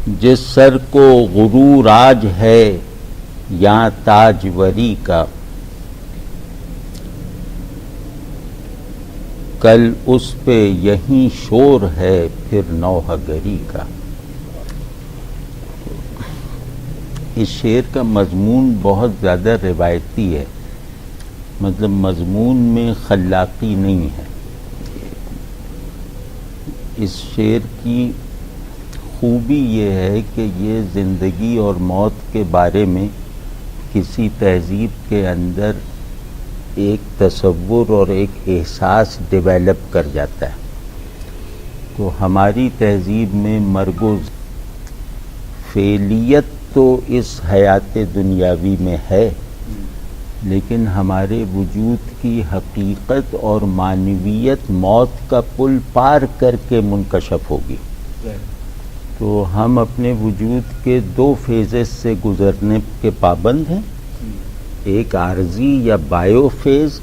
جس سر کو غرور آج ہے یا تاجوری کا، کل اس پہ یہیں شور ہے پھر نوحہ گری کا۔ اس شعر کا مضمون بہت زیادہ روایتی ہے، مطلب مضمون میں خلاقی نہیں ہے۔ اس شعر کی خوبی یہ ہے کہ یہ زندگی اور موت کے بارے میں کسی تہذیب کے اندر ایک تصور اور ایک احساس ڈیولپ کر جاتا ہے۔ تو ہماری تہذیب میں مرگ و فعلیت تو اس حیات دنیاوی میں ہے، لیکن ہمارے وجود کی حقیقت اور معنویت موت کا پل پار کر کے منکشف ہوگی۔ تو ہم اپنے وجود کے دو فیزز سے گزرنے کے پابند ہیں، ایک عارضی یا بایو فیز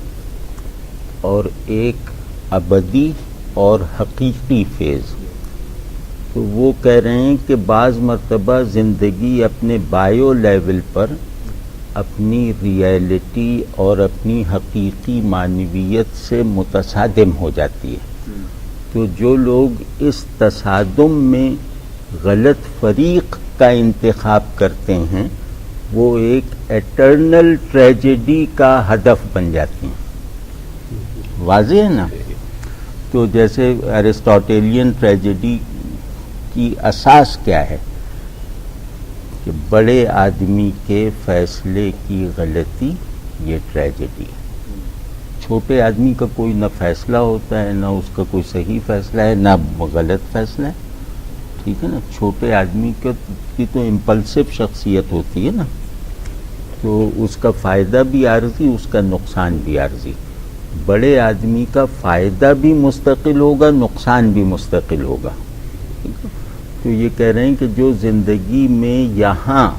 اور ایک ابدی اور حقیقی فیز۔ تو وہ کہہ رہے ہیں کہ بعض مرتبہ زندگی اپنے بایو لیول پر اپنی ریئلٹی اور اپنی حقیقی معنویت سے متصادم ہو جاتی ہے۔ تو جو لوگ اس تصادم میں غلط فریق کا انتخاب کرتے ہیں وہ ایک ایٹرنل ٹریجڈی کا ہدف بن جاتی ہیں۔ واضح ہے نا؟ تو جیسے ایرسٹوٹیلین ٹریجڈی کی اساس کیا ہے کہ بڑے آدمی کے فیصلے کی غلطی، یہ ٹریجڈی ہے۔ چھوٹے آدمی کا کوئی نہ فیصلہ ہوتا ہے، نہ اس کا کوئی صحیح فیصلہ ہے، نہ غلط فیصلہ ہے، ٹھیک ہے نا؟ چھوٹے آدمی کی تو امپلسو شخصیت ہوتی ہے نا، تو اس کا فائدہ بھی عارضی، اس کا نقصان بھی عارضی۔ بڑے آدمی کا فائدہ بھی مستقل ہوگا، نقصان بھی مستقل ہوگا۔ تو یہ کہہ رہے ہیں کہ جو زندگی میں یہاں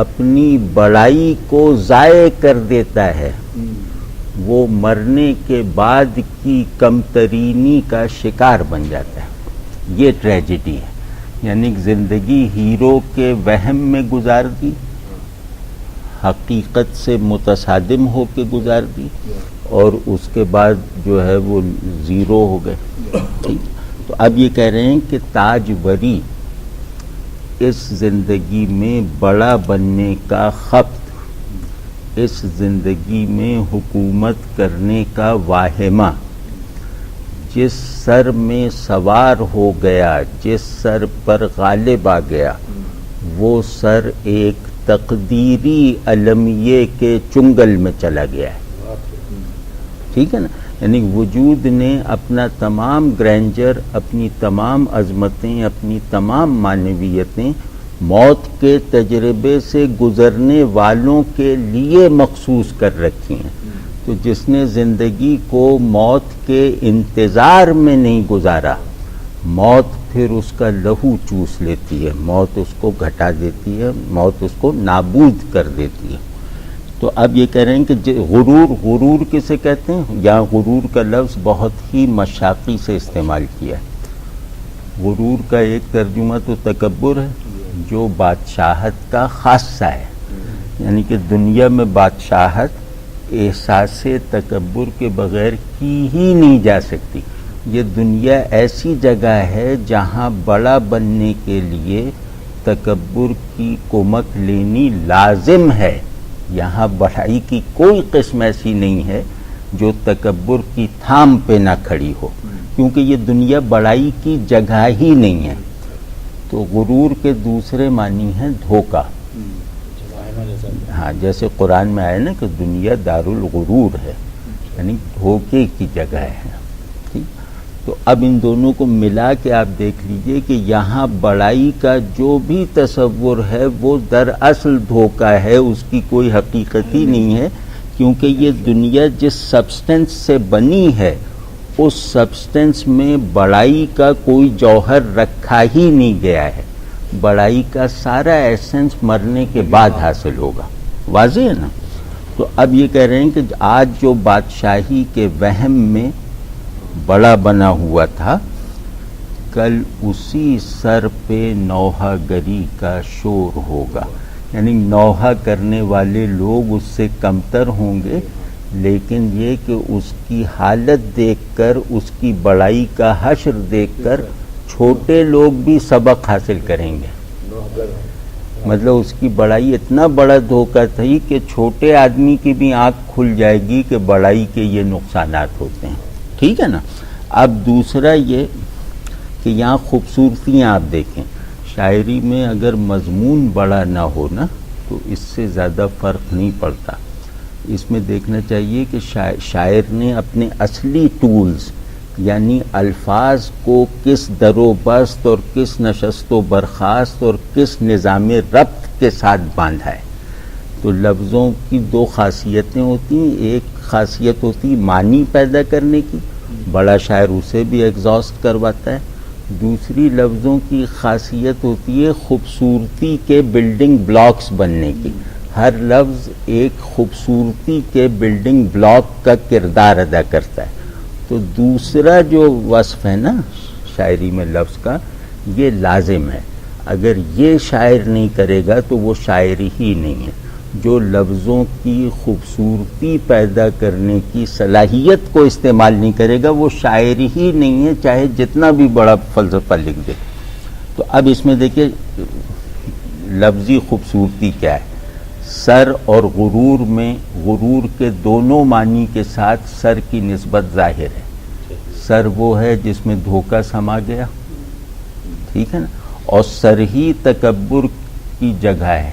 اپنی بڑائی کو ضائع کر دیتا ہے وہ مرنے کے بعد کی کمترینی کا شکار بن جاتا ہے۔ یہ ٹریجڈی ہے، یعنی زندگی ہیرو کے وہم میں گزار دی، حقیقت سے متصادم ہو کے گزار دی، اور اس کے بعد جو ہے وہ زیرو ہو گئے۔ تو اب یہ کہہ رہے ہیں کہ تاجوری اس زندگی میں بڑا بننے کا خبت، اس زندگی میں حکومت کرنے کا واہمہ جس سر میں سوار ہو گیا، جس سر پر غالب آ گیا، وہ سر ایک تقدیری المیے کے چنگل میں چلا گیا ہے۔ ٹھیک ہے نا؟ یعنی وجود نے اپنا تمام گرینجر، اپنی تمام عظمتیں، اپنی تمام معنویتیں موت کے تجربے سے گزرنے والوں کے لیے مخصوص کر رکھی ہیں۔ تو جس نے زندگی کو موت کے انتظار میں نہیں گزارا، موت پھر اس کا لہو چوس لیتی ہے، موت اس کو گھٹا دیتی ہے، موت اس کو نابود کر دیتی ہے۔ تو اب یہ کہہ رہے ہیں کہ غرور کسے کہتے ہیں؟ یہاں غرور کا لفظ بہت ہی مشاقی سے استعمال کیا ہے۔ غرور کا ایک ترجمہ تو تکبر ہے، جو بادشاہت کا خاصہ ہے، یعنی کہ دنیا میں بادشاہت احساس تکبر کے بغیر کی ہی نہیں جا سکتی۔ یہ دنیا ایسی جگہ ہے جہاں بڑا بننے کے لیے تکبر کی کمک لینی لازم ہے۔ یہاں بڑائی کی کوئی قسم ایسی نہیں ہے جو تکبر کی تھام پہ نہ کھڑی ہو، کیونکہ یہ دنیا بڑائی کی جگہ ہی نہیں ہے۔ تو غرور کے دوسرے معنی ہیں دھوکہ۔ ہاں، جیسے قرآن میں آیا نا کہ دنیا دار الغرور ہے، یعنی دھوکے کی جگہ ہے۔ تو اب ان دونوں کو ملا کے آپ دیکھ لیجئے کہ یہاں بڑائی کا جو بھی تصور ہے وہ دراصل دھوکہ ہے، اس کی کوئی حقیقت ہی نہیں ہے، کیونکہ یہ دنیا جس سبسٹنس سے بنی ہے اس سبسٹنس میں بڑائی کا کوئی جوہر رکھا ہی نہیں گیا ہے۔ بڑائی کا سارا ایسنس مرنے کے بعد حاصل ہوگا۔ واضح ہے نا؟ تو اب یہ کہہ رہے ہیں کہ آج جو بادشاہی کے وہم میں بڑا بنا ہوا تھا، کل اسی سر پہ نوحہ گری کا شور ہوگا، یعنی نوحہ کرنے والے لوگ اس سے کمتر ہوں گے، لیکن یہ کہ اس کی حالت دیکھ کر، اس کی بڑائی کا حشر دیکھ کر چھوٹے لوگ بھی سبق حاصل کریں گے۔ مطلب اس کی بڑائی اتنا بڑا دھوکہ تھی کہ چھوٹے آدمی کی بھی آنکھ کھل جائے گی کہ بڑائی کے یہ نقصانات ہوتے ہیں، ٹھیک ہے نا۔ اب دوسرا یہ کہ یہاں خوبصورتیاں آپ دیکھیں، شاعری میں اگر مضمون بڑا نہ ہو نا تو اس سے زیادہ فرق نہیں پڑتا۔ اس میں دیکھنا چاہیے کہ شاعر نے اپنے اصلی ٹولز یعنی الفاظ کو کس در و بست اور کس نشست و برخاست اور کس نظام ربط کے ساتھ باندھا ہے۔ تو لفظوں کی دو خاصیتیں ہوتی ہیں، ایک خاصیت ہوتی معنی پیدا کرنے کی، بڑا شاعر اسے بھی ایگزاسٹ کرواتا ہے۔ دوسری لفظوں کی خاصیت ہوتی ہے خوبصورتی کے بلڈنگ بلاکس بننے کی، ہر لفظ ایک خوبصورتی کے بلڈنگ بلاک کا کردار ادا کرتا ہے۔ تو دوسرا جو وصف ہے نا شاعری میں لفظ کا، یہ لازم ہے، اگر یہ شاعر نہیں کرے گا تو وہ شاعری ہی نہیں ہے۔ جو لفظوں کی خوبصورتی پیدا کرنے کی صلاحیت کو استعمال نہیں کرے گا وہ شاعری ہی نہیں ہے، چاہے جتنا بھی بڑا فلسفہ لکھ دے۔ تو اب اس میں دیکھیے لفظی خوبصورتی کیا ہے۔ سر اور غرور میں غرور کے دونوں معنی کے ساتھ سر کی نسبت ظاہر ہے۔ سر وہ ہے جس میں دھوکہ سما گیا، ٹھیک ہے نا، اور سر ہی تکبر کی جگہ ہے،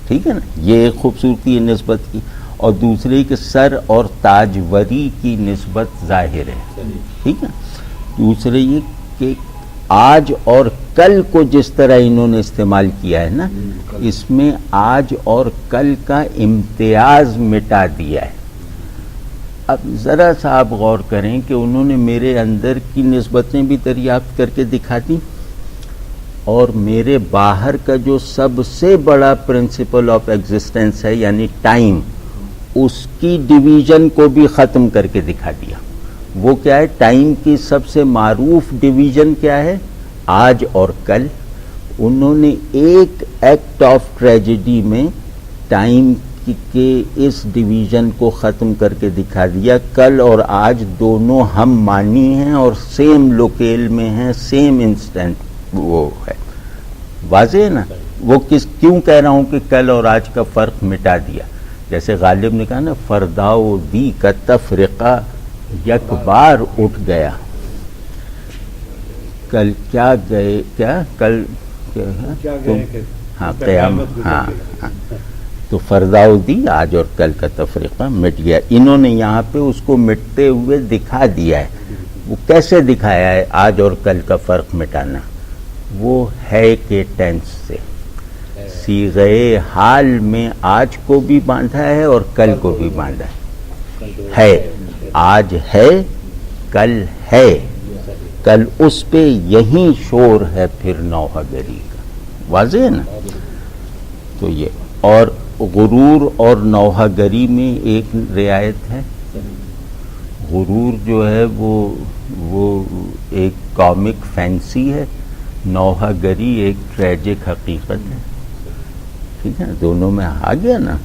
ٹھیک ہے نا، یہ ایک خوبصورتی ہے نسبت کی۔ اور دوسری کہ سر اور تاجوری کی نسبت ظاہر ہے، ٹھیک ہے۔ دوسرے یہ کہ آج اور کل کو جس طرح انہوں نے استعمال کیا ہے نا، اس میں آج اور کل کا امتیاز مٹا دیا ہے۔ اب ذرا سا آپ غور کریں کہ انہوں نے میرے اندر کی نسبتیں بھی دریافت کر کے دکھا دیں، اور میرے باہر کا جو سب سے بڑا پرنسپل آف ایگزسٹنس ہے یعنی ٹائم، اس کی ڈویژن کو بھی ختم کر کے دکھا دیا۔ وہ کیا ہے؟ ٹائم کی سب سے معروف ڈویژن کیا ہے؟ آج اور کل۔ انہوں نے ایک ایکٹ آف ٹریجڈی میں ٹائم کے اس ڈویژن کو ختم کر کے دکھا دیا۔ کل اور آج دونوں ہم معنی ہیں اور سیم لوکیل میں ہیں، سیم انسٹنٹ وہ ہے۔ واضح ہے نا؟ وہ کیوں کہہ رہا ہوں کہ کل اور آج کا فرق مٹا دیا؟ جیسے غالب نے کہا نا، فرداؤ دی کا تفرقہ یک بار اٹھ گیا۔ کل کیا گئے، کیا کل ہاں قیامت، ہاں تو فرداؤ دی آج اور کل کا تفریقہ مٹ گیا۔ انہوں نے یہاں پہ اس کو مٹتے ہوئے دکھا دیا ہے۔ وہ کیسے دکھایا ہے آج اور کل کا فرق مٹانا؟ وہ ہے کہ ٹینس سے صیغہ حال میں آج کو بھی باندھا ہے اور کل کو بھی باندھا ہے۔ آج ہے، کل ہے، کل اس پہ یہی شور ہے پھر نوحہ گری کا۔ واضح ہے نا؟ تو یہ اور غرور اور نوحہ گری میں ایک رعایت ہے۔ غرور جو ہے وہ ایک کامک فینسی ہے، نوحہ گری ایک ٹریجک حقیقت ہے، ٹھیک ہے، دونوں میں آ گیا نا۔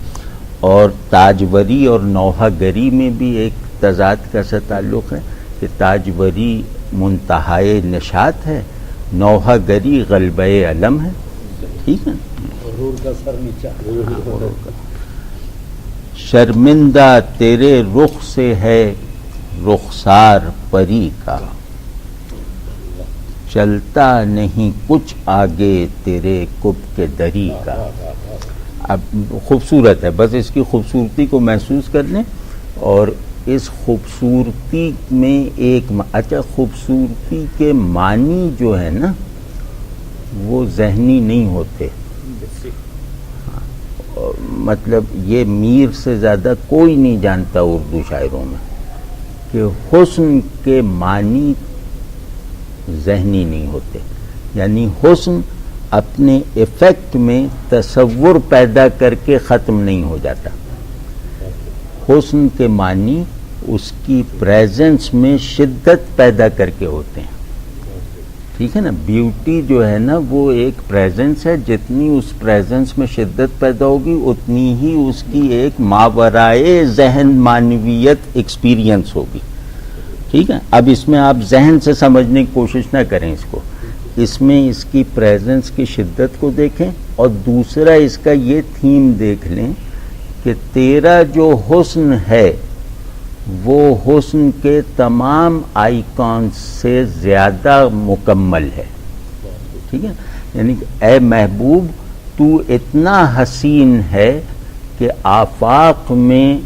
اور تاجوری اور نوحہ گری میں بھی ایک تضاد کا سا تعلق ہے کہ تاجوری منتہائے نشاط ہے، نوحہ گری غلبہ علم ہے، ٹھیک ہے۔ غرور کا سر نیچا، شرمندہ تیرے رخ سے ہے رخسار پری کا، چلتا نہیں کچھ آگے تیرے کب کے دری کا۔ اب خوبصورت ہے، بس اس کی خوبصورتی کو محسوس کر لیں۔ اور اس خوبصورتی میں ایک اچھا خوبصورتی کے معنی جو ہے نا وہ ذہنی نہیں ہوتے، مطلب یہ میر سے زیادہ کوئی نہیں جانتا اردو شاعروں میں کہ حسن کے معنی ذہنی نہیں ہوتے، یعنی حسن اپنے ایفیکٹ میں تصور پیدا کر کے ختم نہیں ہو جاتا۔ حسن کے معنی اس کی پریزنس میں شدت پیدا کر کے ہوتے ہیں، ٹھیک ہے نا. بیوٹی جو ہے نا وہ ایک پریزنس ہے، جتنی اس پریزنس میں شدت پیدا ہوگی اتنی ہی اس کی ایک ماورائے ذہن معنویت ایکسپیرینس ہوگی. ٹھیک ہے. اب اس میں آپ ذہن سے سمجھنے کی کوشش نہ کریں اس کو، اس میں اس کی پریزنس کی شدت کو دیکھیں، اور دوسرا اس کا یہ تھیم دیکھ لیں کہ تیرا جو حسن ہے وہ حسن کے تمام آئیکن سے زیادہ مکمل ہے. ٹھیک ہے. یعنی کہ اے محبوب تو اتنا حسین ہے کہ آفاق میں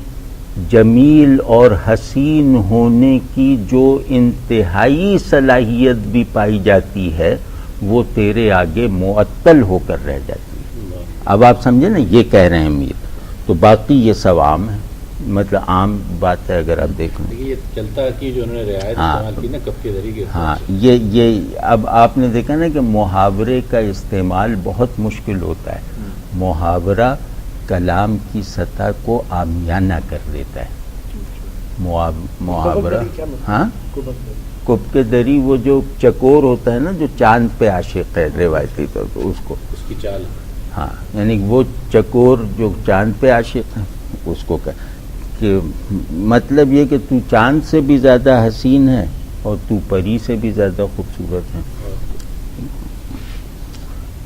جمیل اور حسین ہونے کی جو انتہائی صلاحیت بھی پائی جاتی ہے وہ تیرے آگے معطل ہو کر رہ جاتی ہے. اب آپ سمجھے نا، یہ کہہ رہے ہیں میر. تو باقی یہ سب عام ہے، مطلب عام بات ہے. اگر آپ دیکھیں یہ چلتا کی جو انہوں نے رعایت استعمال کی نا کب کے ذریعے. ہاں یہ اب آپ نے دیکھا نا کہ محاورے کا استعمال بہت مشکل ہوتا ہے. محاورہ کلام کی سطح کو عامیانہ کر دیتا ہے. محاورہ ہاں کب کے دری وہ جو چکور ہوتا ہے نا جو چاند پہ عاشق ہے روایتی طور پہ، اس کو اس کی چال. ہاں یعنی وہ چکور جو چاند پہ عاشق ہے اس کو کہ مطلب یہ کہ تو چاند سے بھی زیادہ حسین ہے اور تو پری سے بھی زیادہ خوبصورت ہے.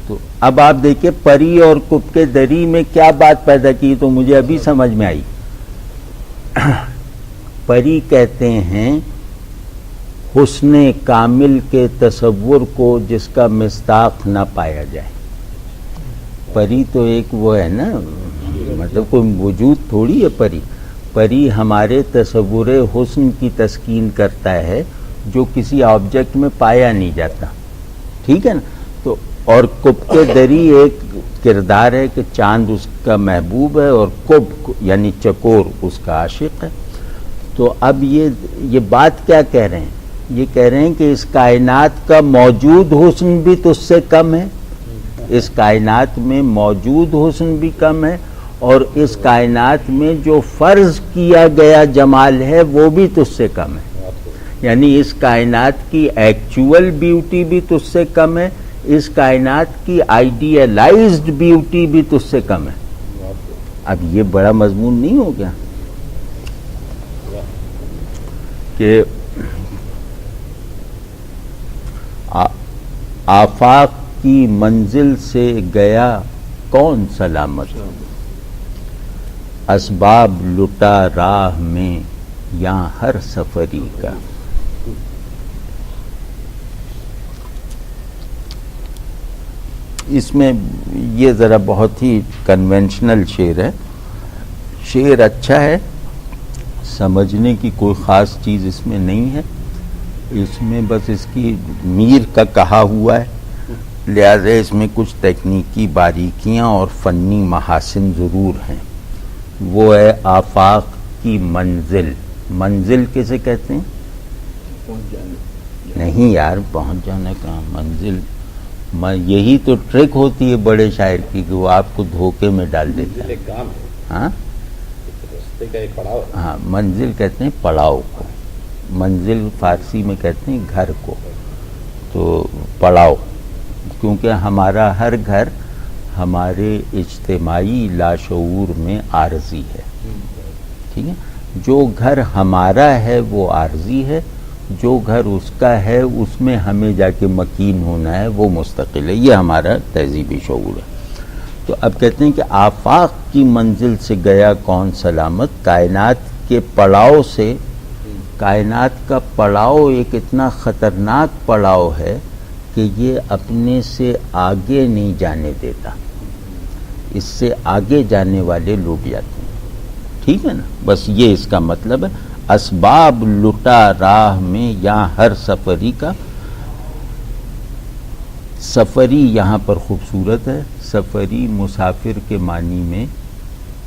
تو اب آپ دیکھیں پری اور کب کے دری میں کیا بات پیدا کی تو مجھے ابھی سمجھ میں آئی. پری کہتے ہیں حسن کامل کے تصور کو جس کا مصداق نہ پایا جائے. پری تو ایک وہ ہے نا، مطلب کوئی وجود تھوڑی ہے پری. پری ہمارے تصور حسن کی تسکین کرتا ہے جو کسی آبجیکٹ میں پایا نہیں جاتا. ٹھیک ہے نا. تو اور کب کے دری ایک کردار ہے کہ چاند اس کا محبوب ہے اور کب یعنی چکور اس کا عاشق ہے. تو اب یہ بات کیا کہہ رہے ہیں؟ یہ کہہ رہے ہیں کہ اس کائنات کا موجود حسن بھی تجھ سے کم ہے، اس کائنات میں موجود حسن بھی کم ہے، اور اس کائنات میں جو فرض کیا گیا جمال ہے وہ بھی تجھ سے کم ہے. یعنی اس کائنات کی ایکچول بیوٹی بھی تجھ سے کم ہے، اس کائنات کی آئیڈیالائزڈ بیوٹی بھی تجھ سے کم ہے. اب یہ بڑا مضمون نہیں ہو گیا کہ آفاق کی منزل سے گیا کون سلامت، اسباب لٹا راہ میں یہاں ہر سفری کا. اس میں یہ ذرا بہت ہی کنونشنل شعر ہے. شعر اچھا ہے، سمجھنے کی کوئی خاص چیز اس میں نہیں ہے. اس میں بس اس کی میر کا کہا ہوا ہے، لہذا اس میں کچھ تکنیکی باریکیاں اور فنی محاسن ضرور ہیں. وہ ہے آفاق کی منزل. منزل کسے کہتے ہیں؟ نہیں یار، پہنچ جانے کا منزل. یہی تو ٹرک ہوتی ہے بڑے شاعر کی کہ وہ آپ کو دھوکے میں ڈال دیتا ہے. ہاں ہاں، منزل کہتے ہیں پڑاؤ کو. منزل فارسی میں کہتے ہیں گھر کو. تو پڑاؤ، کیونکہ ہمارا ہر گھر ہمارے اجتماعی لاشعور میں عارضی ہے. ٹھیک ہے. جو گھر ہمارا ہے وہ عارضی ہے، جو گھر اس کا ہے اس میں ہمیں جا کے مکین ہونا ہے وہ مستقل ہے. یہ ہمارا تہذیبی شعور ہے. تو اب کہتے ہیں کہ آفاق کی منزل سے گیا کون سلامت. کائنات کے پڑاؤ سے، کائنات کا پڑاؤ ایک اتنا خطرناک پڑاؤ ہے کہ یہ اپنے سے آگے نہیں جانے دیتا. اس سے آگے جانے والے لوٹ جاتے ہیں. ٹھیک ہے نا. بس یہ اس کا مطلب ہے. اسباب لٹا راہ میں یہاں ہر سفری کا. سفری یہاں پر خوبصورت ہے. سفری مسافر کے معنی میں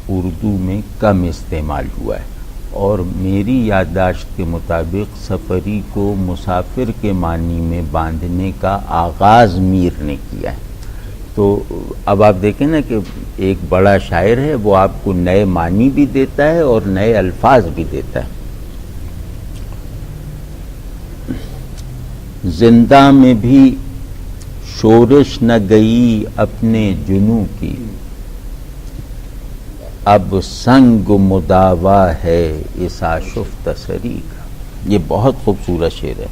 اردو میں کم استعمال ہوا ہے، اور میری یادداشت کے مطابق سفری کو مسافر کے معنی میں باندھنے کا آغاز میر نے کیا ہے. تو اب آپ دیکھیں نا کہ ایک بڑا شاعر ہے، وہ آپ کو نئے معنی بھی دیتا ہے اور نئے الفاظ بھی دیتا ہے. زندہ میں بھی شورش نہ گئی اپنے جنوں کی، اب سنگ مداوا ہے اس آشفتہ سری کا. یہ بہت خوبصورت شعر ہے.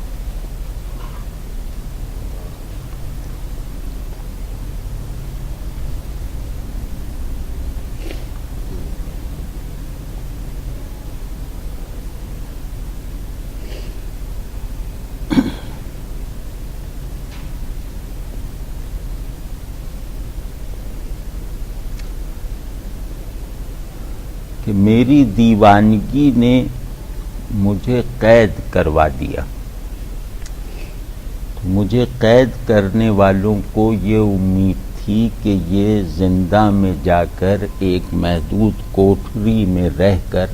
کہ میری دیوانگی نے مجھے قید کروا دیا. مجھے قید کرنے والوں کو یہ امید تھی کہ یہ زندہ میں جا کر ایک محدود کوٹھری میں رہ کر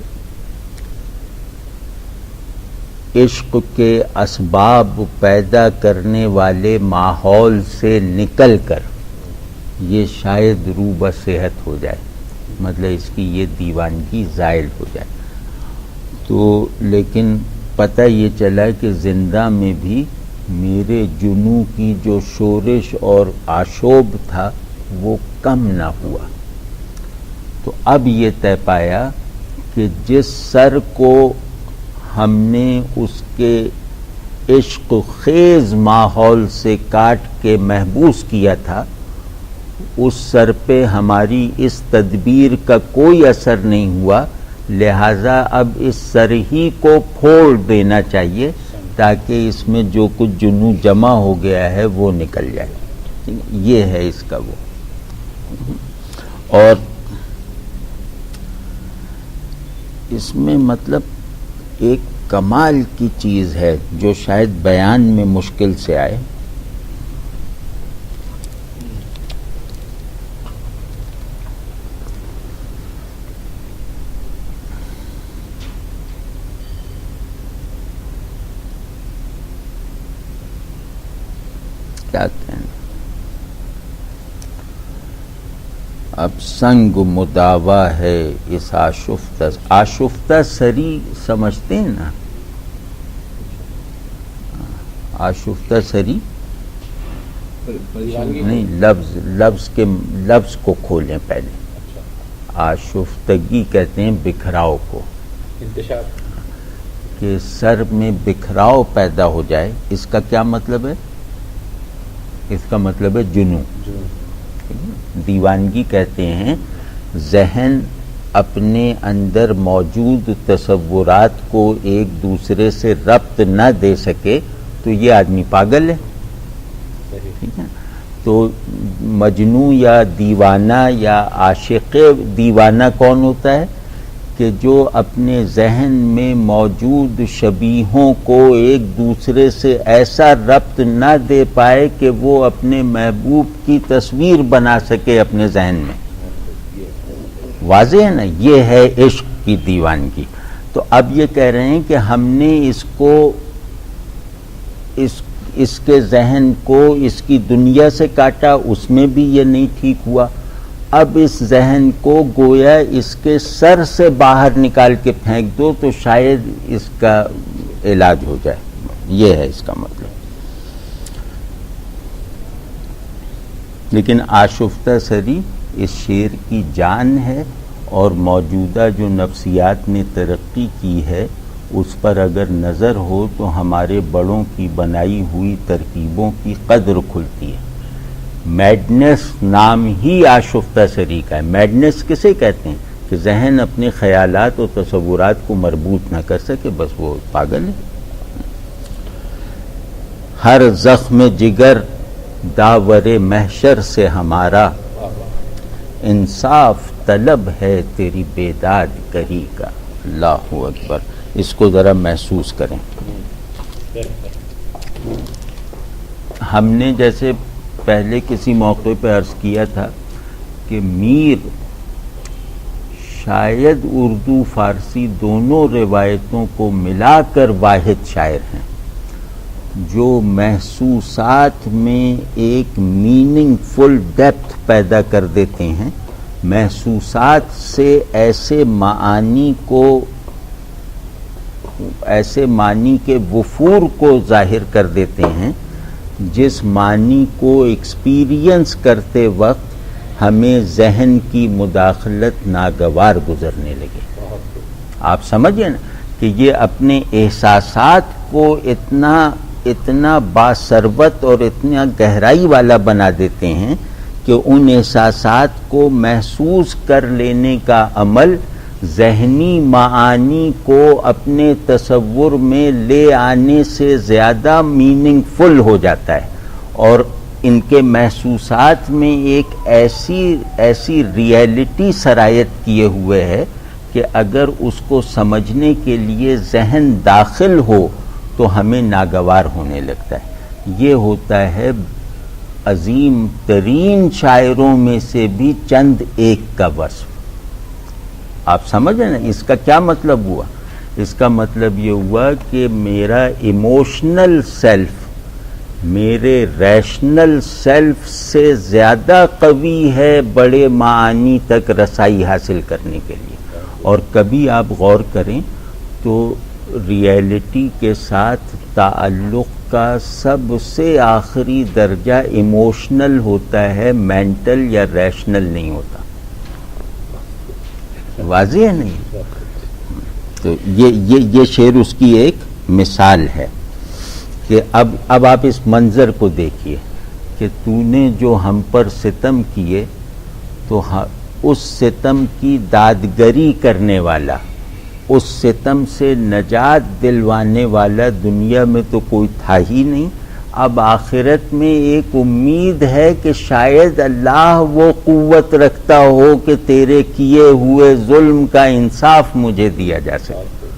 عشق کے اسباب پیدا کرنے والے ماحول سے نکل کر یہ شاید روح بصحت ہو جائے، مطلب اس کی یہ دیوانگی زائل ہو جائے. تو لیکن پتہ یہ چلا کہ زندہ میں بھی میرے جنوں کی جو شورش اور آشوب تھا وہ کم نہ ہوا. تو اب یہ طے پایا کہ جس سر کو ہم نے اس کے عشق خیز ماحول سے کاٹ کے محبوس کیا تھا، اس سر پہ ہماری اس تدبیر کا کوئی اثر نہیں ہوا، لہٰذا اب اس سر ہی کو پھوڑ دینا چاہیے تاکہ اس میں جو کچھ جنوں جمع ہو گیا ہے وہ نکل جائے. یہ ہے اس کا وہ. اور اس میں مطلب ایک کمال کی چیز ہے جو شاید بیان میں مشکل سے آئے. کیا کہنا، اب سنگ مداوا ہے اس آشفتہ سری سمجھتے ہیں نا؟ آشفتہ سری نہیں، لفظ کو کھولیں پہلے. آشفتگی کہتے ہیں بکھراؤ کو، انتشار، کہ سر میں بکھراؤ پیدا ہو جائے. اس کا کیا مطلب ہے؟ اس کا مطلب ہے جنوں. دیوانگی کہتے ہیں ذہن اپنے اندر موجود تصورات کو ایک دوسرے سے ربط نہ دے سکے تو یہ آدمی پاگل ہے. ٹھیک ہے، تو مجنوں یا دیوانہ یا عاشق دیوانہ کون ہوتا ہے؟ کہ جو اپنے ذہن میں موجود شبیہوں کو ایک دوسرے سے ایسا ربط نہ دے پائے کہ وہ اپنے محبوب کی تصویر بنا سکے اپنے ذہن میں. واضح ہے نا؟ یہ ہے عشق کی دیوانگی. تو اب یہ کہہ رہے ہیں کہ ہم نے اس کو اس کے ذہن کو اس کی دنیا سے کاٹا، اس میں بھی یہ نہیں ٹھیک ہوا. اب اس ذہن کو گویا اس کے سر سے باہر نکال کے پھینک دو تو شاید اس کا علاج ہو جائے. یہ ہے اس کا مطلب. لیکن آشفتہ سری اس شعر کی جان ہے، اور موجودہ جو نفسیات نے ترقی کی ہے اس پر اگر نظر ہو تو ہمارے بڑوں کی بنائی ہوئی ترکیبوں کی قدر کھلتی ہے. میڈنس نام ہی آشفتہ سری کا ہے. میڈنس کسے کہتے ہیں؟ کہ ذہن اپنے خیالات اور تصورات کو مربوط نہ کر سکے، بس وہ پاگل ہے. ہر زخم جگر داور محشر سے ہمارا، انصاف طلب ہے تیری بیداد کری کا. اللہ اکبر. اس کو ذرا محسوس کریں. ہم نے جیسے پہلے کسی موقع پہ عرض کیا تھا کہ میر شاید اردو فارسی دونوں روایتوں کو ملا کر واحد شاعر ہیں جو محسوسات میں ایک میننگ فل ڈیپتھ پیدا کر دیتے ہیں. محسوسات سے ایسے معانی کو ایسے معنی کے وفور کو ظاہر کر دیتے ہیں جس معنی کو ایکسپیرینس کرتے وقت ہمیں ذہن کی مداخلت ناگوار گزرنے لگے. آپ سمجھیں نا کہ یہ اپنے احساسات کو اتنا باثروت اور اتنا گہرائی والا بنا دیتے ہیں کہ ان احساسات کو محسوس کر لینے کا عمل ذہنی معانی کو اپنے تصور میں لے آنے سے زیادہ میننگ فل ہو جاتا ہے، اور ان کے محسوسات میں ایک ایسی ریئلٹی سرایت کیے ہوئے ہے کہ اگر اس کو سمجھنے کے لیے ذہن داخل ہو تو ہمیں ناگوار ہونے لگتا ہے. یہ ہوتا ہے عظیم ترین شاعروں میں سے بھی چند ایک کا وصف. آپ سمجھیں نا اس کا کیا مطلب ہوا؟ اس کا مطلب یہ ہوا کہ میرا ایموشنل سیلف میرے ریشنل سیلف سے زیادہ قوی ہے بڑے معانی تک رسائی حاصل کرنے کے لیے. اور کبھی آپ غور کریں تو ریئلٹی کے ساتھ تعلق کا سب سے آخری درجہ ایموشنل ہوتا ہے، مینٹل یا ریشنل نہیں ہوتا. واضح ہے نہیں؟ تو یہ شعر اس کی ایک مثال ہے کہ اب آپ اس منظر کو دیکھیے کہ تو نے جو ہم پر ستم کیے تو اس ستم کی دادگری کرنے والا، اس ستم سے نجات دلوانے والا دنیا میں تو کوئی تھا ہی نہیں. اب آخرت میں ایک امید ہے کہ شاید اللہ وہ قوت رکھتا ہو کہ تیرے کیے ہوئے ظلم کا انصاف مجھے دیا جا سکے.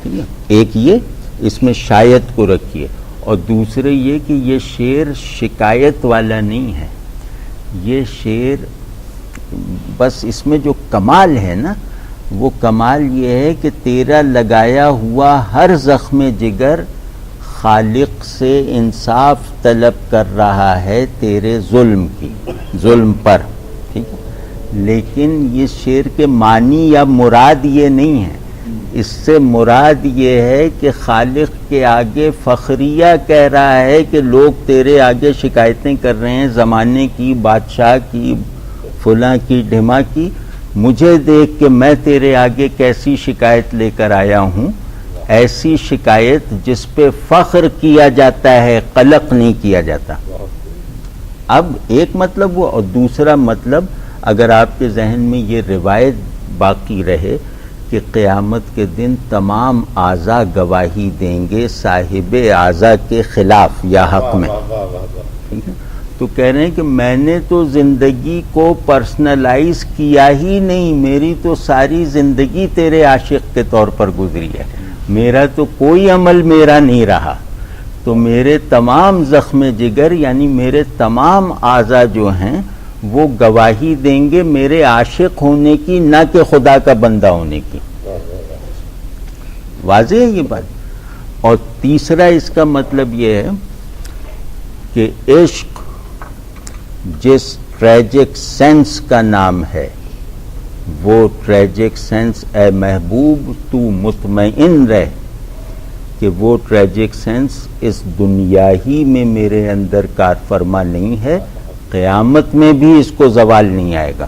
ٹھیک ہے، ایک یہ اس میں شاید کو رکھیے، اور دوسرے یہ کہ یہ شعر شکایت والا نہیں ہے. یہ شعر بس اس میں جو کمال ہے نا، وہ کمال یہ ہے کہ تیرا لگایا ہوا ہر زخم جگر خالق سے انصاف طلب کر رہا ہے تیرے ظلم پر. ٹھیک ہے، لیکن یہ شعر کے معنی یا مراد یہ نہیں ہے. اس سے مراد یہ ہے کہ خالق کے آگے فخریہ کہہ رہا ہے کہ لوگ تیرے آگے شکایتیں کر رہے ہیں زمانے کی، بادشاہ کی، فلاں کی، ڈھما کی. مجھے دیکھ کہ میں تیرے آگے کیسی شکایت لے کر آیا ہوں، ایسی شکایت جس پہ فخر کیا جاتا ہے، قلق نہیں کیا جاتا. اب ایک مطلب وہ، اور دوسرا مطلب اگر آپ کے ذہن میں یہ روایت باقی رہے کہ قیامت کے دن تمام اعضاء گواہی دیں گے صاحب اعضاء کے خلاف یا حق میں، ٹھیک ہے، تو کہہ رہے ہیں کہ میں نے تو زندگی کو پرسنلائز کیا ہی نہیں، میری تو ساری زندگی تیرے عاشق کے طور پر گزری ہے، میرا تو کوئی عمل میرا نہیں رہا. تو میرے تمام زخم جگر یعنی میرے تمام اعضاء جو ہیں وہ گواہی دیں گے میرے عاشق ہونے کی، نہ کہ خدا کا بندہ ہونے کی. واضح ہے یہ بات. اور تیسرا اس کا مطلب یہ ہے کہ عشق جس ٹریجک سینس کا نام ہے، وہ ٹریجک سینس اے محبوب تو مطمئن رہ کہ وہ ٹریجک سینس اس دنیا ہی میں میرے اندر کار فرما نہیں ہے، قیامت میں بھی اس کو زوال نہیں آئے گا.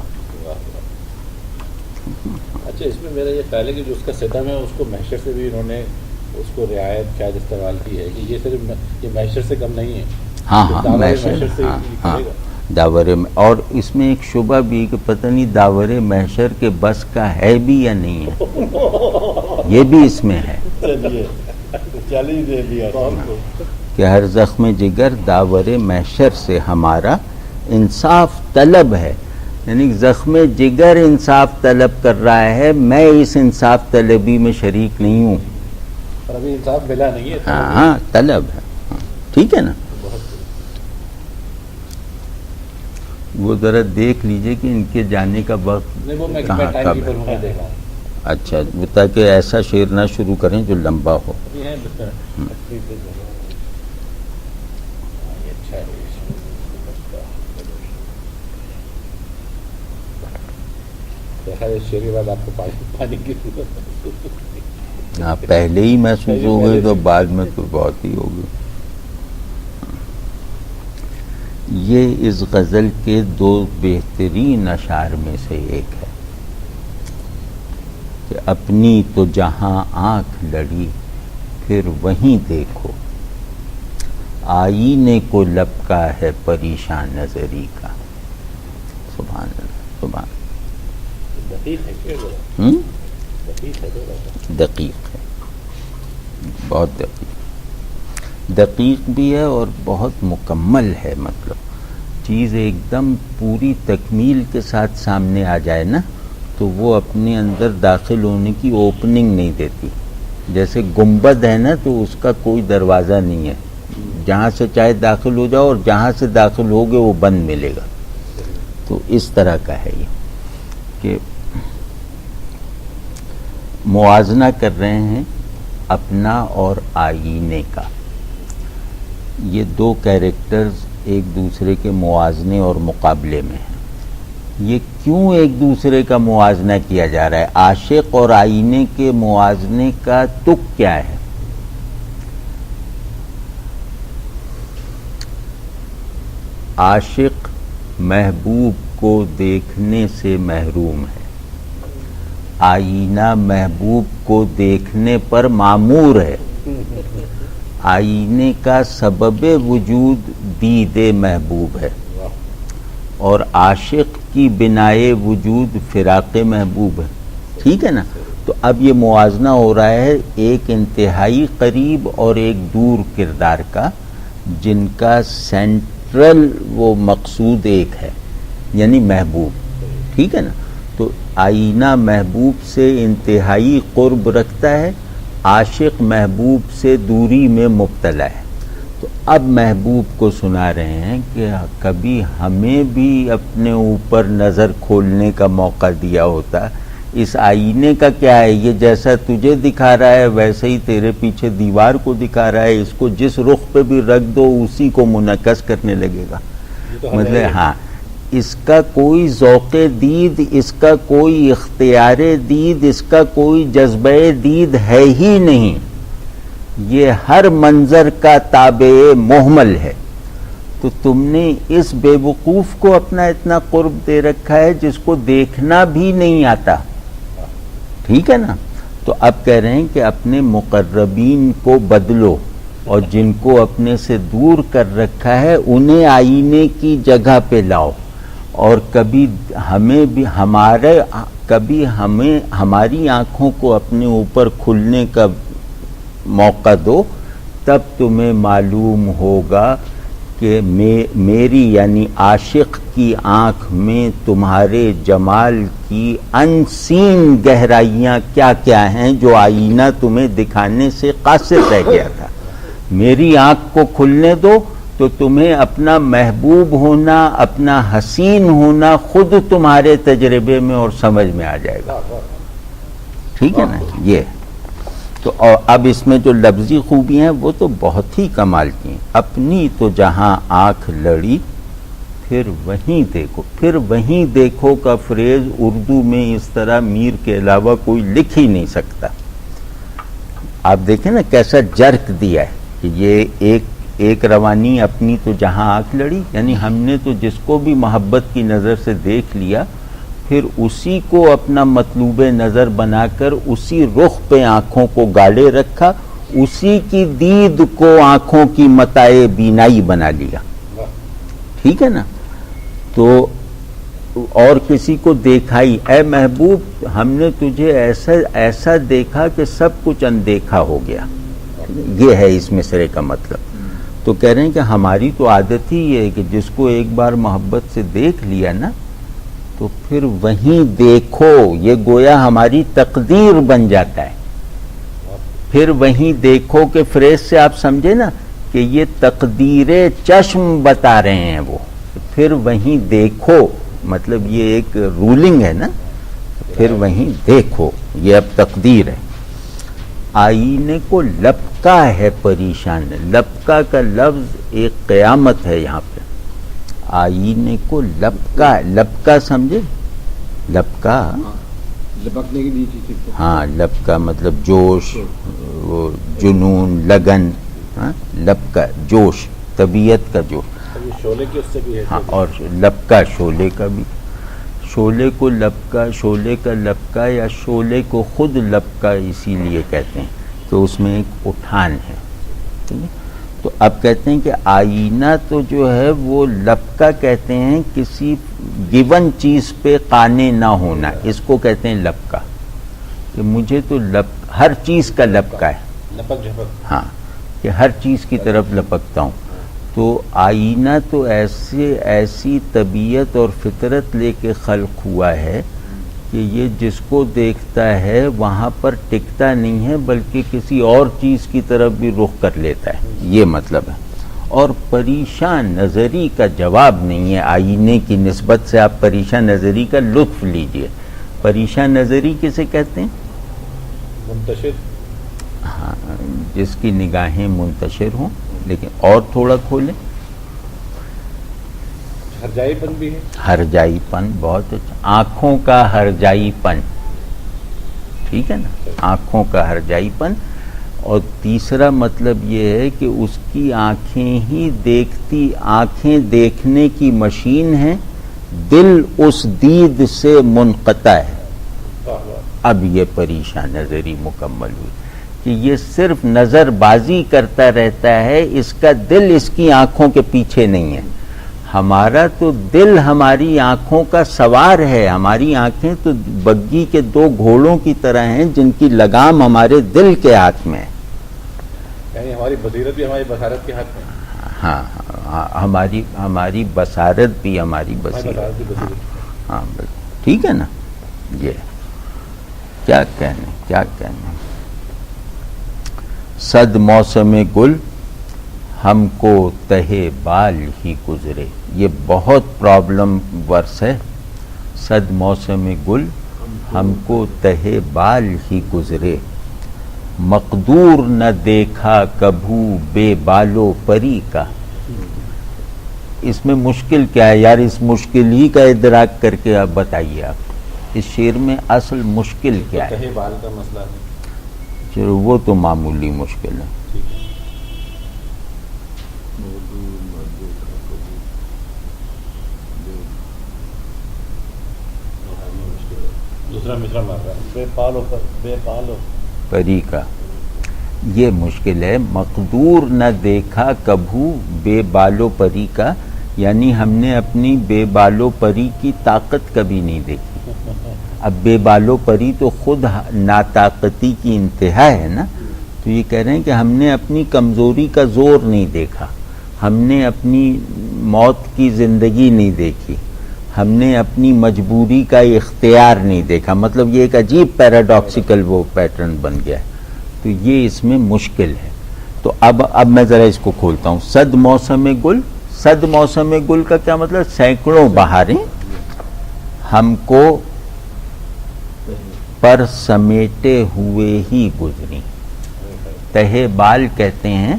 اچھا، اس میں میرا یہ خیال ہے کہ جو اس کا ستم ہے اس کو محشر سے بھی انہوں نے اس کو رعایت شاید استعمال کی ہے کہ یہ صرف یہ محشر سے کم نہیں ہے. ہاں محشر سے داور، اور اس میں ایک شبہ بھی کہ پتہ نہیں داور محشر کے بس کا ہے بھی یا نہیں ہے، یہ بھی اس میں ہے کہ ہر زخم جگر داور محشر سے ہمارا انصاف طلب ہے. یعنی زخم جگر انصاف طلب کر رہا ہے، میں اس انصاف طلبی میں شریک نہیں ہوں. پر ابھی انصاف ملا نہیں ہے. ہاں طلب ہے. ٹھیک ہے نا. وہ ذرا دیکھ لیجئے کہ ان کے جانے کا وقت کہاں کب ہے. اچھا، تاکہ ایسا شعر نہ شروع کریں جو لمبا ہو. شعر کے بعد آپ کو پانی کی ضرورت ہاں پہلے ہی محسوس ہو گئی تو بعد میں تو بہت ہی ہوگی. یہ اس غزل کے دو بہترین اشعار میں سے ایک ہے کہ اپنی تو جہاں آنکھ لڑی پھر وہیں دیکھو، آئینے کو لپکا ہے پریشان نظری کا. سبحان اللہ سبحان. دقیق ہے کیا دقیق ہے دقیق ہے، بہت دقیق، دقیق بھی ہے اور بہت مکمل ہے. مطلب چیز ایک دم پوری تکمیل کے ساتھ سامنے آ جائے نا تو وہ اپنے اندر داخل ہونے کی اوپننگ نہیں دیتی. جیسے گنبد ہے نا تو اس کا کوئی دروازہ نہیں ہے، جہاں سے چاہے داخل ہو جاؤ اور جہاں سے داخل ہوگے وہ بند ملے گا. تو اس طرح کا ہے یہ کہ موازنہ کر رہے ہیں اپنا اور آئینے کا. یہ دو کیریکٹرز ایک دوسرے کے موازنے اور مقابلے میں ہیں. یہ کیوں ایک دوسرے کا موازنہ کیا جا رہا ہے؟ عاشق اور آئینے کے موازنے کا تک کیا ہے؟ عاشق محبوب کو دیکھنے سے محروم ہے، آئینہ محبوب کو دیکھنے پر مامور ہے. آئینے کا سبب وجود دید محبوب ہے اور عاشق کی بنائے وجود فراق محبوب ہے. ٹھیک ہے نا؟ تو اب یہ موازنہ ہو رہا ہے ایک انتہائی قریب اور ایک دور کردار کا، جن کا سینٹرل وہ مقصود ایک ہے، یعنی محبوب. ٹھیک ہے نا؟ تو آئینہ محبوب سے انتہائی قرب رکھتا ہے، عاشق محبوب سے دوری میں مبتلا ہے. تو اب محبوب کو سنا رہے ہیں کہ کبھی ہمیں بھی اپنے اوپر نظر کھولنے کا موقع دیا ہوتا. اس آئینے کا کیا ہے؟ یہ جیسا تجھے دکھا رہا ہے ویسے ہی تیرے پیچھے دیوار کو دکھا رہا ہے. اس کو جس رخ پہ بھی رکھ دو اسی کو منعکس کرنے لگے گا. مطلب ہاں، اس کا کوئی ذوق دید، اس کا کوئی اختیار دید، اس کا کوئی جذبہ دید ہے ہی نہیں. یہ ہر منظر کا تابع محمل ہے. تو تم نے اس بے وقوف کو اپنا اتنا قرب دے رکھا ہے جس کو دیکھنا بھی نہیں آتا. ٹھیک ہے نا؟ تو اب کہہ رہے ہیں کہ اپنے مقربین کو بدلو اور جن کو اپنے سے دور کر رکھا ہے انہیں آئینے کی جگہ پہ لاؤ، اور کبھی ہمیں بھی ہماری آنکھوں کو اپنے اوپر کھلنے کا موقع دو، تب تمہیں معلوم ہوگا کہ میری یعنی عاشق کی آنکھ میں تمہارے جمال کی انسین گہرائیاں کیا کیا ہیں جو آئینہ تمہیں دکھانے سے قاصر رہ گیا تھا. میری آنکھ کو کھلنے دو تو تمہیں اپنا محبوب ہونا، اپنا حسین ہونا خود تمہارے تجربے میں اور سمجھ میں آ جائے گا. ٹھیک ہے نا؟ یہ تو اب اس میں جو لفظی خوبی ہیں وہ تو بہت ہی کمال کی ہیں. اپنی تو جہاں آنکھ لڑی پھر وہیں دیکھو. پھر وہیں دیکھو کا فریز اردو میں اس طرح میر کے علاوہ کوئی لکھ ہی نہیں سکتا. آپ دیکھیں نا کیسا جرک دیا ہے کہ یہ ایک روانی اپنی تو جہاں آنکھ لڑی، یعنی ہم نے تو جس کو بھی محبت کی نظر سے دیکھ لیا پھر اسی کو اپنا مطلوب نظر بنا کر اسی رخ پہ آنکھوں کو گاڑے رکھا، اسی کی دید کو آنکھوں کی متاع بینائی بنا لیا. ٹھیک ہے نا؟ تو اور کسی کو دیکھا ہی، اے محبوب ہم نے تجھے ایسا دیکھا کہ سب کچھ اندیکھا ہو گیا. یہ ہے اس مصرے کا مطلب. تو کہہ رہے ہیں کہ ہماری تو عادت ہی یہ ہے کہ جس کو ایک بار محبت سے دیکھ لیا نا تو پھر وہیں دیکھو، یہ گویا ہماری تقدیر بن جاتا ہے. پھر وہیں دیکھو کہ فریز سے آپ سمجھے نا کہ یہ تقدیر چشم بتا رہے ہیں وہ. پھر وہیں دیکھو مطلب یہ ایک رولنگ ہے نا، پھر وہیں دیکھو یہ اب تقدیر ہے. آئینے کو لپکا ہے پریشان. لپکا کا لفظ ایک قیامت ہے یہاں پہ. آئینے کو لپکا، لپکا سمجھے؟ لپکا لپکنے کی بھی چیز. ہاں لپکا مطلب جوش، وہ جنون، لگن، ہاں لپکا جوش، طبیعت کا جوش. اب یہ شعلے کی اس سے بھی ہے. ہاں اور لپکا شعلے کا بھی، شعلے کو لپکا، شعلے کا لپکا یا شعلے کو خود لپکا اسی لیے کہتے ہیں کہ اس میں ایک اٹھان ہے. ٹھیک ہے؟ تو اب کہتے ہیں کہ آئینہ تو جو ہے وہ لپکا کہتے ہیں کسی گیون چیز پہ قانع نہ ہونا، اس کو کہتے ہیں لپکا. کہ مجھے تو ہر چیز کا لپکا ہے، لپک جھپک. ہاں کہ ہر چیز کی طرف لپکتا ہوں. تو آئینہ تو ایسی طبیعت اور فطرت لے کے خلق ہوا ہے کہ یہ جس کو دیکھتا ہے وہاں پر ٹکتا نہیں ہے بلکہ کسی اور چیز کی طرف بھی رخ کر لیتا ہے، یہ مطلب ہے. اور پریشان نظری کا جواب نہیں ہے آئینے کی نسبت سے. آپ پریشان نظری کا لطف لیجئے. پریشان نظری کسے کہتے ہیں؟ منتشر. ہاں جس کی نگاہیں منتشر ہوں. لیکن اور تھوڑا کھولیں. ہرجائی پن بھی ہے. ہرجائی پن بہت اچھا. آنکھوں کا ہرجائی پن، ٹھیک ہے نا، آنکھوں کا ہرجائی پن. اور تیسرا مطلب یہ ہے کہ اس کی آنکھیں ہی دیکھتی، آنکھیں دیکھنے کی مشین ہیں، دل اس دید سے منقطع ہے. اب یہ پریشان نظری مکمل ہوئی کہ یہ صرف نظر بازی کرتا رہتا ہے، اس کا دل اس کی آنکھوں کے پیچھے نہیں ہے. ہمارا تو دل ہماری آنکھوں کا سوار ہے. ہماری آنکھیں تو بگی کے دو گھوڑوں کی طرح ہیں جن کی لگام ہمارے دل کے ہاتھ میں ہے. یعنی ہماری بصیرت بھی ہماری بصارت کے ہاتھ میں ہے. ہاں ہماری بصارت بھی ہماری بصیرت. ہاں ٹھیک ہے نا. یہ کیا کہنے صد موسم گل ہم کو تہے بال ہی گزرے. یہ بہت پرابلم ورس ہے. صد موسم گل ہم کو تہے بال ہی گزرے، مقدور نہ دیکھا کبھو بے بالو پری کا. اس میں مشکل کیا ہے یار؟ اس مشکل ہی کا ادراک کر کے آپ بتائیے. آپ اس شعر میں اصل مشکل کیا ہے؟ تہے بال کا مسئلہ ہے. چلو وہ تو معمولی مشکل ہے. دوسرا مصرع مار رہا ہے بے پالو بے پالو پری کا. یہ مشکل ہے. مقدور نہ دیکھا کبھو بے بالو پری کا، یعنی ہم نے اپنی بے بالو پری کی طاقت کبھی نہیں دیکھی. اب بے بالو پری تو خود ناطاقتی کی انتہا ہے نا. تو یہ کہہ رہے ہیں کہ ہم نے اپنی کمزوری کا زور نہیں دیکھا، ہم نے اپنی موت کی زندگی نہیں دیکھی، ہم نے اپنی مجبوری کا اختیار نہیں دیکھا. مطلب یہ ایک عجیب پیراڈاکسیکل وہ پیٹرن بن گیا ہے. تو یہ اس میں مشکل ہے. تو اب میں ذرا اس کو کھولتا ہوں. صد موسم گل، صد موسم گل کا کیا مطلب؟ سینکڑوں بہاریں ہم کو پر سمیٹے ہوئے ہی گزری. تہے بال کہتے ہیں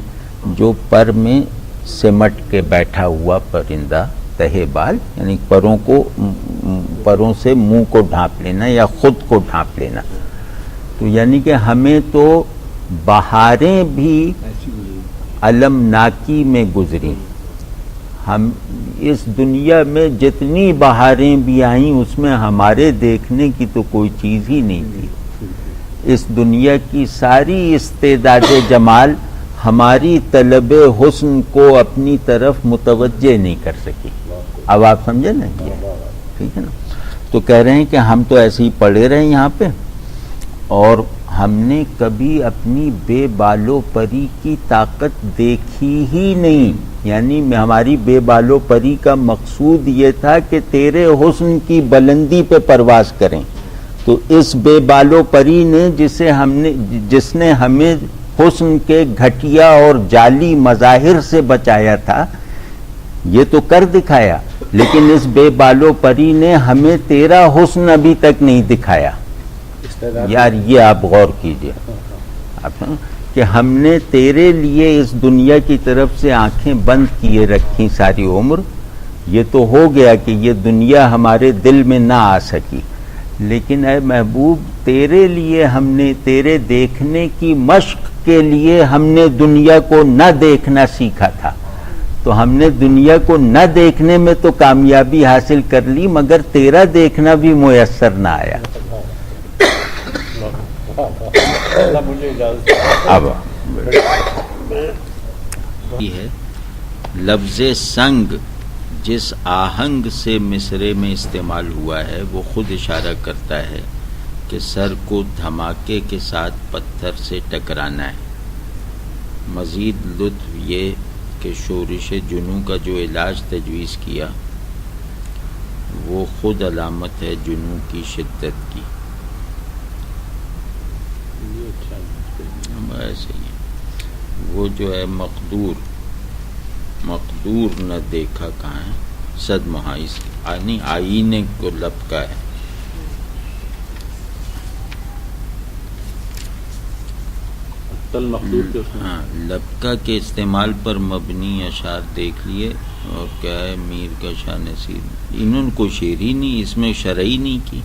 جو پر میں سمٹ کے بیٹھا ہوا پرندہ. تہے بال یعنی پروں سے منہ کو ڈھانپ لینا یا خود کو ڈھانپ لینا. تو یعنی کہ ہمیں تو بہاریں بھی المناکی میں گزری. ہم اس دنیا میں جتنی بہاریں بھی آئیں اس میں ہمارے دیکھنے کی تو کوئی چیز ہی نہیں تھی. اس دنیا کی ساری استعداد جمال ہماری طلب حسن کو اپنی طرف متوجہ نہیں کر سکی. اب آپ سمجھے نا یہ ٹھیک ہے نا. تو کہہ رہے ہیں کہ ہم تو ایسے ہی پڑے رہے یہاں پہ اور ہم نے کبھی اپنی بے بالو پری کی طاقت دیکھی ہی نہیں. یعنی ہماری بے بالو پری کا مقصود یہ تھا کہ تیرے حسن کی بلندی پہ پرواز کریں. تو اس بے بالو پری نے جس نے ہمیں حسن کے گھٹیا اور جعلی مظاہر سے بچایا تھا یہ تو کر دکھایا، لیکن اس بے بالو پری نے ہمیں تیرا حسن ابھی تک نہیں دکھایا. یار یہ آپ غور کیجئے کہ ہم نے تیرے لیے اس دنیا کی طرف سے آنکھیں بند کیے رکھی ساری عمر. یہ تو ہو گیا کہ یہ دنیا ہمارے دل میں نہ آ سکی، لیکن اے محبوب تیرے لیے ہم نے تیرے دیکھنے کی مشق کے لیے ہم نے دنیا کو نہ دیکھنا سیکھا تھا، تو ہم نے دنیا کو نہ دیکھنے میں تو کامیابی حاصل کر لی، مگر تیرا دیکھنا بھی میسر نہ آیا۔ مجھے اجازت اب یہ ہے لفظ سنگ جس آہنگ سے مصرے میں استعمال ہوا ہے وہ خود اشارہ کرتا ہے کہ سر کو دھماکے کے ساتھ پتھر سے ٹکرانا ہے۔ مزید لطف یہ کہ شورش جنوں کا جو علاج تجویز کیا وہ خود علامت ہے جنوں کی شدت کی۔ ایسے ہی وہ جو ہے مقدور نہ دیکھا کہاں ہے، صد محائز یعنی آئینے کو لپکا ہے۔ تل مقدور کے اس میں ہاں، لپکا کے استعمال پر مبنی اشعار دیکھ لیے، اور کیا ہے میر کا شاہ نصیر، انہوں نے کوئی شعر ہی نہیں اس میں شرعی نہیں کی،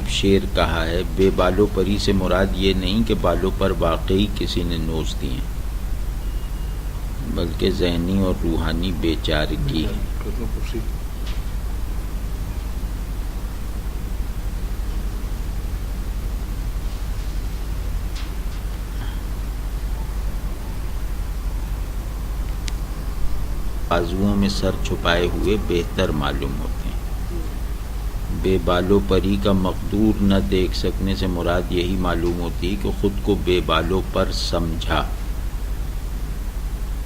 شعر کہا ہے۔ بے بالو پری سے مراد یہ نہیں کہ بالوں پر واقعی کسی نے نوچ دی ہیں، بلکہ ذہنی اور روحانی بے چارگی ہے۔ بازوؤں میں سر چھپائے ہوئے بہتر معلوم ہوتے ہیں۔ بے بالو پری کا مقدور نہ دیکھ سکنے سے مراد یہی معلوم ہوتی ہے کہ خود کو بے بالوں پر سمجھا،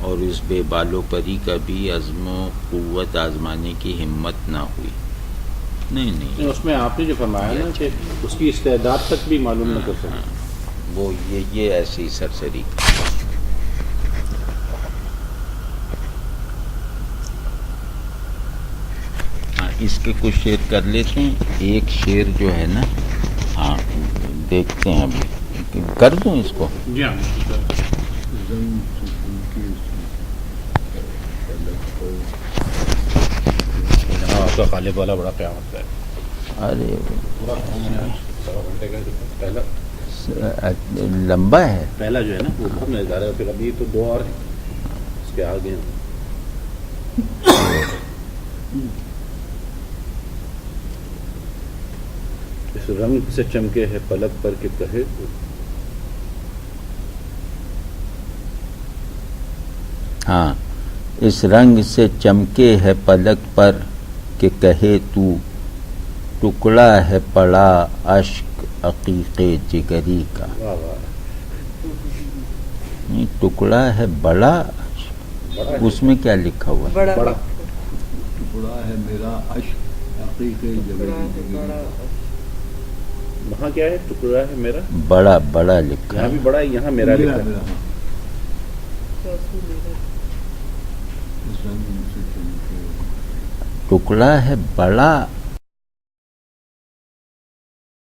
اور اس بے بالو پری کا بھی عزم و قوت آزمانے کی ہمت نہ ہوئی۔ نہیں اس میں آپ نے جو فرمایا نا کہ اس کی استعداد تک بھی معلوم نہ کر سکے، وہ یہ ایسی سرسری۔ اس کے کچھ شعر کر لیتے ہیں۔ ایک شعر جو ہے نا، ہاں دیکھتے ہیں ابھی، کر دوں اس کو؟ جی ہاں۔ آپ کا غالب والا بڑا قیامت ہے۔ ارے پہلا لمبا ہے، پہلا جو ہے نا وہ بہت مزیدار ہے، پھر ابھی تو دو اور ہیں اس کے آگے ہیں۔ اس رنگ سے چمکے ہے پلک پر کہ کہے ہاں، اس رنگ سے چمکے ہے پلک پر کہ کہے تو، ٹکڑا ہے پڑا اشک عقیق جگری کا۔ واہ واہ، نہیں، ٹکڑا ہے بڑا، بڑا ہے۔ اس میں کیا لکھا ہوا ہے؟ بڑا ٹکڑا ہے میرا عشق عقیق جگری، وہاں کیا ہے؟ ٹکڑا ہے میرا، بڑا لکھا یہاں ہے۔ بھی بڑا ہے، یہاں میرا لکھا ہے۔ ٹکڑا ہے بڑا